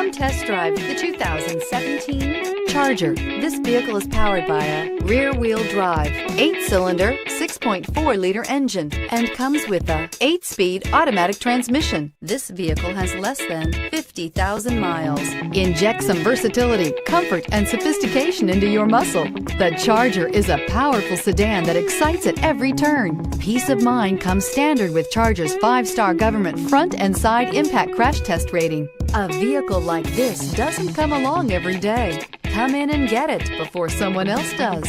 Come test drive the 2017 Charger. This vehicle is powered by a rear-wheel drive, 8-cylinder, 6.4-liter engine, and comes with a 8-speed automatic transmission. This vehicle has less than 50,000 miles. Inject some versatility, comfort, and sophistication into your muscle. The Charger is a powerful sedan that excites at every turn. Peace of mind comes standard with Charger's 5-star government front and side impact crash test rating. A vehicle like this doesn't come along every day. Come in and get it before someone else does.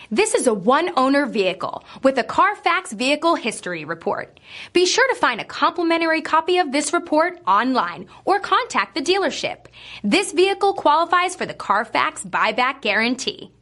This is a one-owner vehicle with a CARFAX Vehicle History Report. Be sure to find a complimentary copy of this report online or contact the dealership. This vehicle qualifies for the CARFAX Buyback Guarantee.